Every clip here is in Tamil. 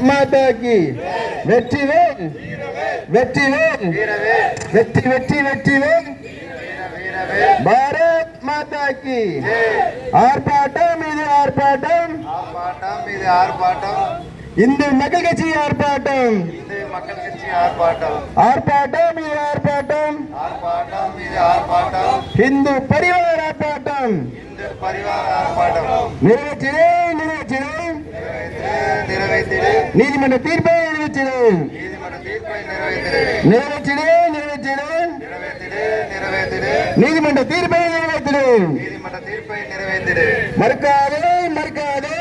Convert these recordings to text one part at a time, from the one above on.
மாதா கி வெற்றிவேல் வெற்றிவேல் வெற்றி வெற்றி வெற்றிவேல் பாரத் மாதா கி ஆர்ப்பாட்டம் இது ஆர்ப்பாட்டம் இந்து மக்கள் கட்சி ஆர்ப்பாட்டம் ஆர்ப்பாட்டம் இது ஆர்ப்பாட்டம் இந்து பரிவார் ஆர்ப்பாட்டம் நிறைவேற்றினே நிறைவேற்றினே நீதிமன்ற தீர்ப்பை நிறைவேற்றினே நிறைவேற்றினே நீதிமன்ற தீர்ப்பை நிறைவேற்றினே மறுக்காதே மறுக்காதே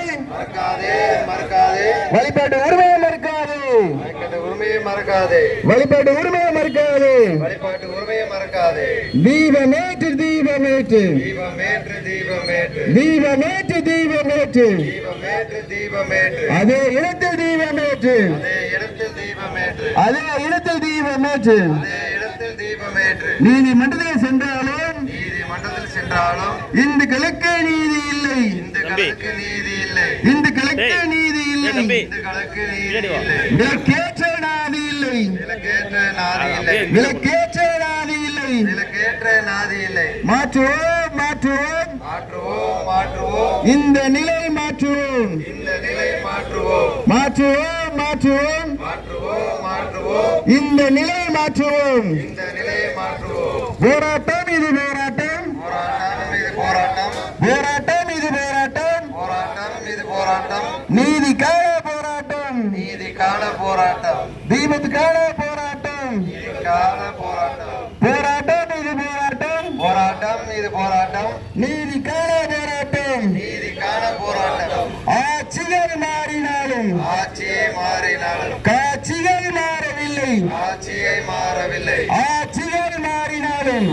வழிபாட்டு உரிமையை மறுக்காதே வழிபாட்டு உரிமையை மறுக்காதே தீபமேற்று தீபமேற்று தீபமேற்று தீபமேற்று அதே இடத்தில் தீபமேற்று அதே இடத்தில் தீபமேற்று நீதிமன்றத்தில் சென்றாலும் இந்துக்களுக்கு நீதி இல்லை இந்துக்களுக்கு நீதி இல்லை விலக்கேற்ற நாதி இல்லை விலக்கேற்ற நாதி இல்லை மாற்றுவோம் மாற்றுவோம் இந்த நிலை மாற்றுவோம் மாற்றுவோம் மாற்றுவோம் இந்த நிலை மாற்றுவோம் போராட்டம் இது போராட்டம் போராட்டம் இது போராட்டம் நீதிக்கான போராட்டம் தீபத்துக்கான போராட்டம் போராட்டம் இது போராட்டம் நீதிக்கான போராட்டம் ஆட்சிகள் மாறினாலும் காட்சிகள் மாறவில்லை ஆட்சிகள் மாறினாலும்